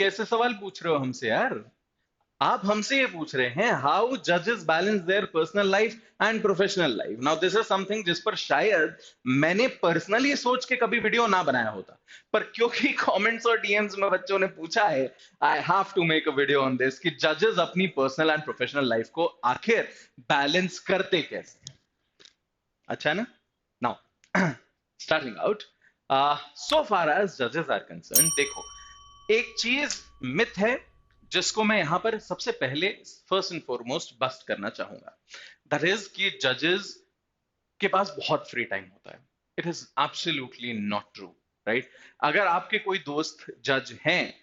कैसे सवाल पूछ रहे हो हमसे यार? आप हमसे ये पूछ रहे हैं हाउ जजेस balance their personal life and professional life. Now this is something जिस पर शायद मैंने पर्सनली सोच के कभी वीडियो ना बनाया होता, पर क्योंकि कमेंट्स और डीएम्स में बच्चों ने पूछा है, I have to make a video on this कि जजेस अपनी पर्सनल एंड प्रोफेशनल लाइफ को आखिर बैलेंस करते कैसे। अच्छा है ना? नाउ स्टार्टिंग आउट, सो फार एज जजेस आर कंसर्न, देखो एक चीज मिथ है जिसको मैं यहां पर सबसे पहले फर्स्ट एंड फॉरमोस्ट बस्ट करना चाहूंगा। दैट इज कि जजेस के पास बहुत फ्री टाइम होता है। It is absolutely not true, right? अगर आपके कोई दोस्त जज हैं,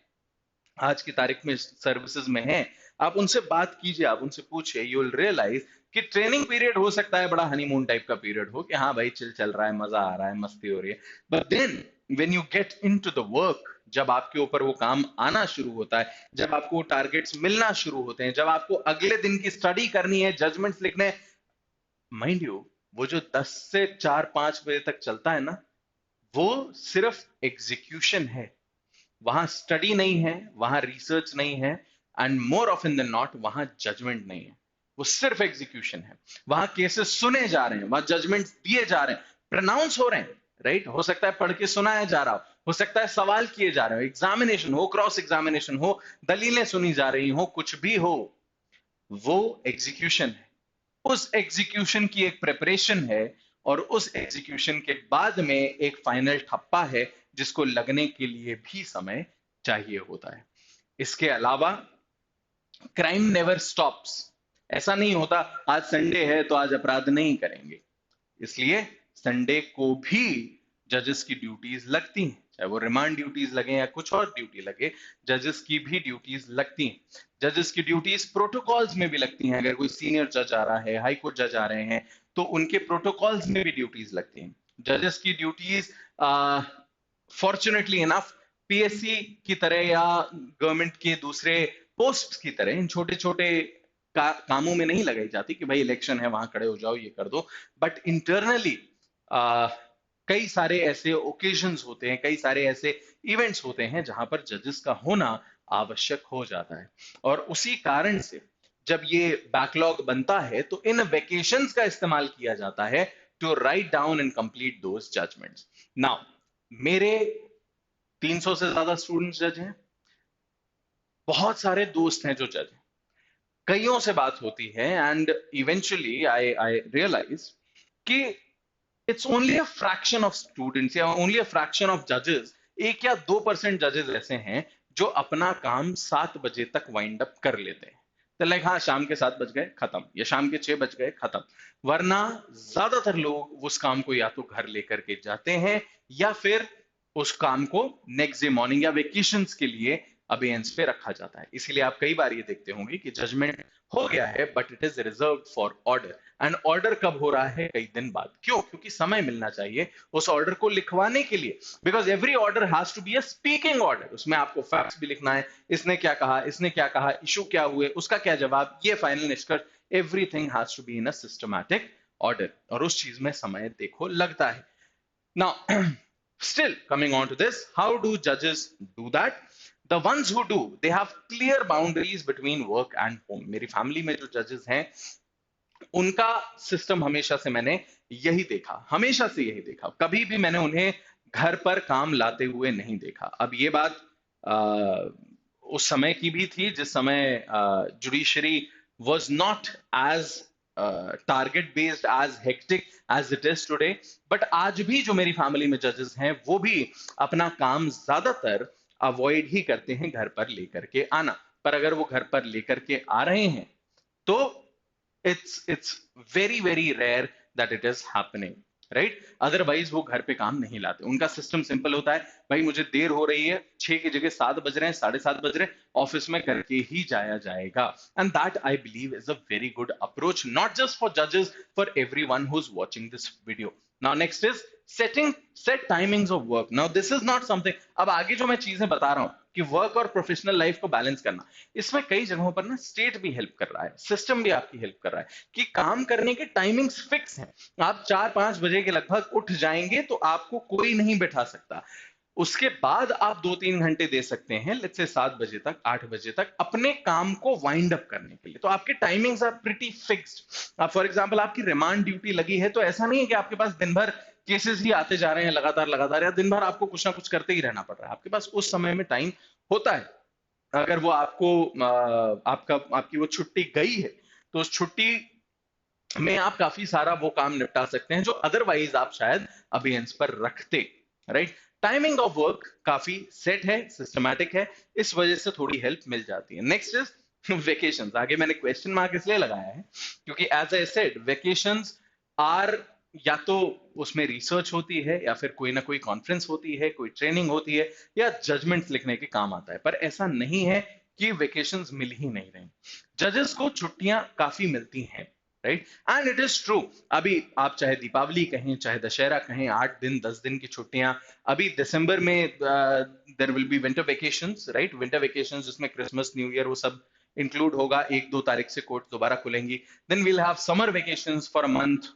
आज की तारीख में सर्विसेज में हैं, आप उनसे बात कीजिए, आप उनसे पूछिए, यू विल रियलाइज कि ट्रेनिंग पीरियड हो सकता है बड़ा हनीमून टाइप का पीरियड हो कि हाँ भाई चिल चल रहा है, मजा आ रहा है, मस्ती हो रही है, but then when you get into the work, जब आपके ऊपर वो काम आना शुरू होता है, जब आपको टारगेट्स मिलना शुरू होते हैं, जब आपको अगले दिन की स्टडी करनी है, जजमेंट्स लिखने हैं, माइंड यू वो जो 10 से 4-5 बजे तक चलता है ना, वो सिर्फ एग्जीक्यूशन है। वहां स्टडी नहीं है, वहां रिसर्च नहीं है, and more often then not वहां जजमेंट नहीं है, वो सिर्फ एग्जीक्यूशन है। वहां केसेस सुने जा रहे हैं, वहां जजमेंट दिए जा रहे हैं, प्रोनाउंस हो रहे हैं, राइट? हो सकता है पढ़ के सुनाया जा रहा हो सकता है सवाल किए जा रहे हो, एग्जामिनेशन हो, क्रॉस एग्जामिनेशन हो, दलीलें सुनी जा रही हो, कुछ भी हो, वो एग्जीक्यूशन है। उस एग्जीक्यूशन की एक प्रिपरेशन है, और उस एग्जीक्यूशन के बाद में एक फाइनल ठप्पा है जिसको लगने के लिए भी समय चाहिए होता है। इसके अलावा क्राइम नेवर स्टॉप्स। ऐसा नहीं होता आज संडे है तो आज अपराध नहीं करेंगे, इसलिए संडे को भी जजेस की ड्यूटीज लगती हैं, चाहे वो रिमांड ड्यूटीज लगे या कुछ और ड्यूटी लगे, जजेस की भी ड्यूटीज लगती हैं। जजेस की ड्यूटीज प्रोटोकॉल्स में भी लगती हैं। अगर कोई सीनियर जज आ रहा है, हाई कोर्ट जज आ रहे हैं, तो उनके प्रोटोकॉल्स में भी ड्यूटीज लगती हैं। जजेस की ड्यूटीज फॉर्चुनेटली इनफ पीएससी की तरह या गवर्नमेंट के दूसरे पोस्ट की तरह इन छोटे छोटे कामों में नहीं लगाई जाती कि भाई इलेक्शन है वहां खड़े हो जाओ ये कर दो, बट इंटरनली कई सारे ऐसे ओकेजन्स होते हैं, कई सारे ऐसे इवेंट्स होते हैं जहां पर जजेस का होना आवश्यक हो जाता है। और उसी कारण से जब ये बैकलॉग बनता है तो इन वेकेशंस का इस्तेमाल किया जाता है to write down and complete those judgements. Now मेरे 300 से ज्यादा स्टूडेंट्स जज हैं, बहुत सारे दोस्त हैं जो जज हैं, कईयों से बात होती है, एंड इवेंचुअली आई रियलाइज कि it's only a fraction of students या ओनली अ फ्रैक्शन ऑफ जजेस, 1 या 2% जजेस ऐसे हैं जो अपना काम 7 बजे तक वाइंड अप कर लेते हैं। तो लाइक हाँ शाम के 7 बज गए खत्म, या शाम के 6 बज गए खत्म, वरना ज्यादातर लोग उस काम को या तो घर लेकर के जाते हैं या फिर उस काम को नेक्स्ट डे मॉर्निंग या वेकेशंस के लिए अबेयंस पे रखा जाता है। इसीलिए आप कई बार ये देखते होंगे कि जजमेंट हो गया है but it is reserve for order, and order कब हो रहा है? कई दिन बाद। क्यों? क्योंकि समय मिलना चाहिए उस ऑर्डर को लिखवाने के लिए, because every order has to be a speaking order. उसमें आपको फैक्ट्स भी लिखना है, इसने क्या कहा, इसने क्या कहा, इशू क्या हुए, उसका क्या जवाब, ये फाइनल निष्कर्ष, everything has to be in a systematic order, और उस चीज में समय देखो लगता है। Now still coming on to this, how do judges do that? The ones who do, they have clear boundaries between work and home. मेरी family में जो जजेस हैं उनका सिस्टम हमेशा से मैंने यही देखा, हमेशा से यही देखा, कभी भी मैंने उन्हें घर पर काम लाते हुए नहीं देखा। अब ये बात आ, उस समय की भी थी जिस समय judiciary was not as target based as hectic as it is today, but आज भी जो मेरी फैमिली में जजेस हैं वो भी अपना काम ज्यादातर अवॉइड ही करते हैं घर पर लेकर के आना। पर अगर वो घर पर लेकर के आ रहे हैं तो it's very very rare that it is happening, right? Otherwise वो घर पे काम नहीं लाते। उनका सिस्टम सिंपल होता है, भाई मुझे देर हो रही है, 6 की जगह 7 बज रहे हैं, 7:30 बज रहे हैं, ऑफिस में करके ही जाया जाएगा। And that I believe is a very good approach, not just for जजेस, for everyone who is watching this video. Now next is set timings of work. Now this is not something, अब आगे जो मैं चीजें बता रहा हूं कि वर्क और प्रोफेशनल लाइफ को बैलेंस करना, इसमें कई जगहों पर ना स्टेट भी हेल्प कर रहा है, सिस्टम भी आपकी हेल्प कर रहा है कि काम करने के टाइमिंग्स फिक्स हैं। आप 4-5 बजे के लगभग उठ जाएंगे तो आपको कोई नहीं बैठा सकता। उसके बाद आप 2-3 घंटे दे सकते हैं, लेट्स से 7 बजे तक, 8 बजे तक अपने काम को वाइंड अप करने के लिए। तो आपके टाइमिंग्स आर प्रीटी फिक्स्ड। अब फॉर एग्जांपल आपकी रिमांड ड्यूटी लगी है, तो ऐसा नहीं है कि आपके पास दिन भर केसेस ही आते जा रहे हैं लगातार लगातार, या दिन भर आपको कुछ ना कुछ करते ही रहना पड़ रहा है। आपके पास उस समय में टाइम होता है। अगर वो आपको आपकी वो छुट्टी गई है, तो उस छुट्टी में आप काफी सारा वो काम निपटा सकते हैं जो अदरवाइज आप शायद अभियंस पर रखते। राइट? टाइमिंग ऑफ वर्क काफी सेट है, सिस्टमैटिक है, इस वजह से थोड़ी हेल्प मिल जाती है। Next is vacations. आगे मैंने क्वेश्चन मार्क इसलिए लगाया है क्योंकि as I said vacations are, या तो उसमें रिसर्च होती है, या फिर कोई ना कोई कॉन्फ्रेंस होती है, कोई ट्रेनिंग होती है, या जजमेंट लिखने के काम आता है। पर ऐसा नहीं है कि वेकेशंस मिल ही नहीं रहे। जजेस को छुट्टियां काफी मिलती हैं। Right? And it is true. अभी आप चाहे दीपावली कहें, चाहे दशहरा कहें, 8 दिन 10 दिन की छुट्टियां। अभी दिसंबर में there will be winter vacations, right? Winter vacations जिसमें क्रिसमस, न्यू ईयर, वो सब इंक्लूड होगा। 1-2 तारीख से कोर्ट दोबारा खुलेंगी। Then we'll have summer vacations for a month,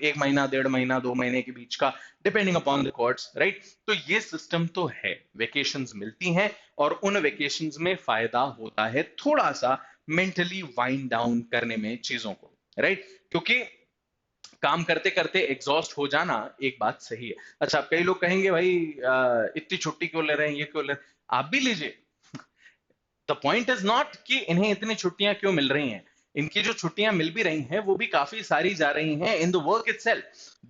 1 महीना, 1.5 महीना, 2 महीने के बीच का, depending upon the courts. Right? तो ये सिस्टम तो है, वेकेशंस मिलती हैं, और उन वेकेशंस में फायदा होता है थोड़ा सा मेंटली वाइंड डाउन करने में चीजों को। राइट? क्योंकि काम करते करते एग्जॉस्ट हो जाना एक बात सही है। अच्छा, अब कई लोग कहेंगे भाई इतनी छुट्टी क्यों ले रहे हैं, ये क्यों ले रहे हैं? आप भी लीजिए। द पॉइंट इज नॉट कि इन्हें इतनी छुट्टियां क्यों मिल रही हैं। इनकी जो छुट्टियां मिल भी रही हैं वो भी काफी सारी जा रही हैं in the work itself.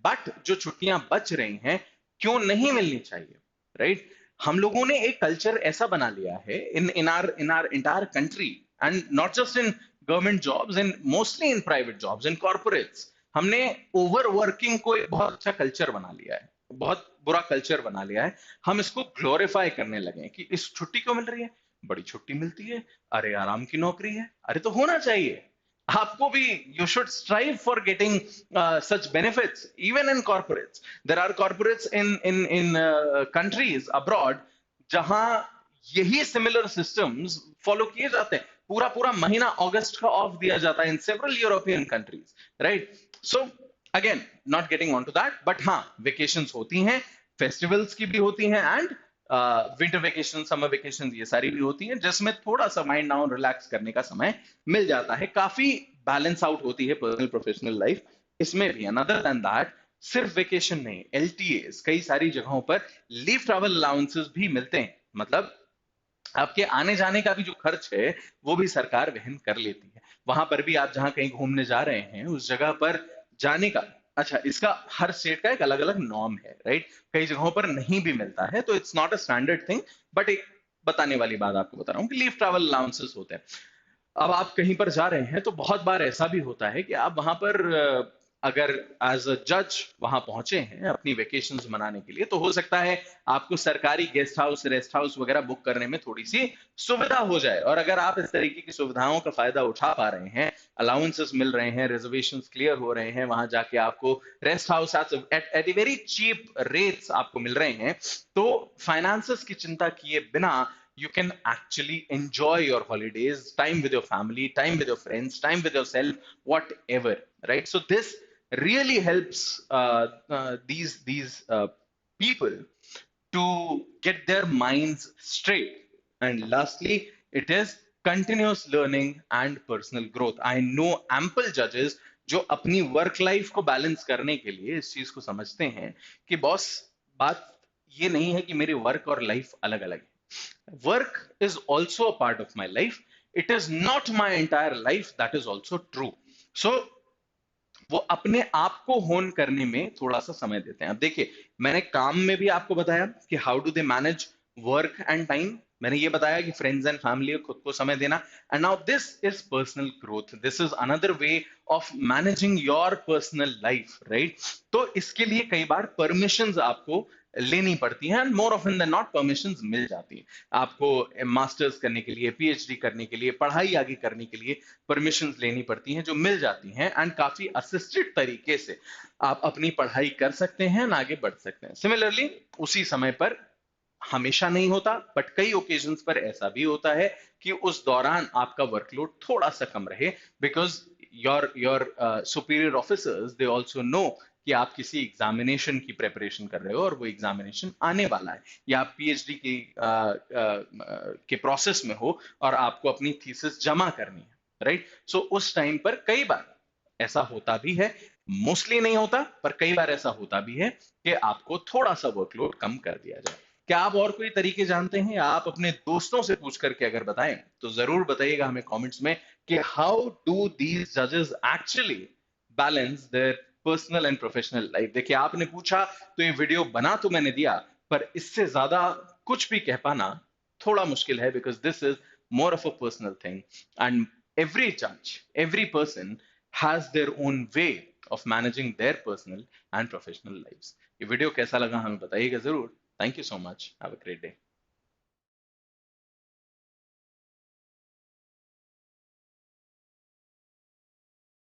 But जो छुट्टियां बच रही हैं, क्यों नहीं मिलनी चाहिए? राइट? हम लोगों ने एक कल्चर ऐसा बना लिया है इन our entire country, and not just in government jobs, in mostly in private jobs, in corporates. हमने ओवर वर्किंग को एक बहुत अच्छा कल्चर बना लिया है, बहुत बुरा कल्चर बना लिया है। हम इसको ग्लोरीफाई करने लगे हैं कि इस छुट्टी क्यों मिल रही है, बड़ी छुट्टी मिलती है, अरे आराम की नौकरी है, अरे तो होना चाहिए आपको भी। You should strive for getting such benefits even in corporates. There are corporates in countries abroad जहां यही सिमिलर सिस्टम्स फॉलो किए जाते हैं। पूरा पूरा महीना अगस्त का ऑफ दिया जाता है in several European countries. Right? So again, not getting on to that, but हाँ, वेकेशंस होती हैं, फेस्टिवल्स की भी होती हैं, and winter vacation, summer vacation, ये सारी भी होती हैं, जिसमें थोड़ा सा माइंड डाउन, रिलैक्स करने का समय मिल जाता है। काफी बैलेंस आउट होती है पर्सनल प्रोफेशनल लाइफ इसमें भी। अनदर देन दैट, सिर्फ वेकेशन नहीं, एलटीएस, कई सारी जगहों पर लीव ट्रैवल अलाउंसेस भी मिलते हैं। मतलब आपके आने जाने का भी जो खर्च है वो भी सरकार वहन कर लेती है। वहां पर भी आप जहां कहीं घूमने जा रहे हैं, उस जगह पर जाने का, अच्छा, इसका हर स्टेट का एक अलग अलग नॉर्म है। राइट? कई जगहों पर नहीं भी मिलता है, तो it's not a standard thing. But एक बताने वाली बात आपको बता रहा हूँ कि लीव ट्रैवल अलाउंसेस होते हैं। अब आप कहीं पर जा रहे हैं तो बहुत बार ऐसा भी होता है कि आप वहां पर अगर एज अ जज वहां पहुंचे हैं अपनी वेकेशंस मनाने के लिए, तो हो सकता है आपको सरकारी गेस्ट हाउस, रेस्ट हाउस वगैरह बुक करने में थोड़ी सी सुविधा हो जाए। और अगर आप इस तरीके की सुविधाओं का फायदा उठा पा रहे हैं, अलाउंसेस मिल रहे हैं, रिजर्वेशंस क्लियर हो रहे हैं, वहां जाके आपको rest house at very cheap rates आपको मिल रहे हैं, तो फाइनेंसेस की चिंता किए बिना you can actually enjoy your holidays, time with your family, time with your friends, time with yourself, whatever. Right? So this really helps these people to get their minds straight. And lastly, it is continuous learning and personal growth. I know ample judges जो अपनी work life को balance करने के लिए इस चीज को समझते हैं कि बॉस, बात ये नहीं है कि मेरी वर्क और लाइफ अलग अलग है। Work is also a part of my life. It is not my entire life. That is also true. So वो अपने आप को होन करने में थोड़ा सा समय देते हैं। अब देखिए, मैंने काम में भी आपको बताया कि how do they manage work and time. मैंने ये बताया कि फ्रेंड्स एंड फैमिली, खुद को समय देना। And now this is personal growth, this is another way of managing your personal life. Right? तो इसके लिए कई बार परमिशंस आपको लेनी पड़ती हैं, and more often then not permissions मिल जाती हैं आपको। मास्टर्स करने के लिए, पीएचडी करने के लिए, पढ़ाई आगे करने के लिए परमिशंस लेनी पड़ती हैं, जो मिल जाती हैं, एंड काफी असिस्टेड तरीके से आप अपनी पढ़ाई कर सकते हैं, आगे बढ़ सकते हैं। सिमिलरली, उसी समय पर, हमेशा नहीं होता बट कई ओकेजन्स पर ऐसा भी होता है कि उस दौरान आपका वर्कलोड थोड़ा सा कम रहे, because your superior officers they also know कि आप किसी एग्जामिनेशन की प्रेपरेशन कर रहे हो और वो एग्जामिनेशन आने वाला है, या आप पीएचडी के प्रोसेस में हो और आपको अपनी थीसिस जमा करनी है, राइट? सो उस टाइम पर कई बार ऐसा होता भी है, मोस्टली नहीं होता पर कई बार ऐसा होता भी है कि आपको थोड़ा सा वर्कलोड कम कर दिया जाए। क्या आप और कोई तरीके जानते हैं, या आप अपने दोस्तों से पूछ करके अगर बताएं तो जरूर बताइएगा हमें कमेंट्स में कि हाउ डू दीज जजेस actually balance their personal and professional life. देखिए, आपने पूछा तो ये वीडियो बना तो मैंने दिया, पर इससे ज्यादा कुछ भी कह पाना थोड़ा मुश्किल है, because this is more of a personal thing, and every judge, every person has their own way of managing their personal and professional lives. ये वीडियो कैसा लगा हमें बताइएगा जरूर। Thank you so much, have a great day.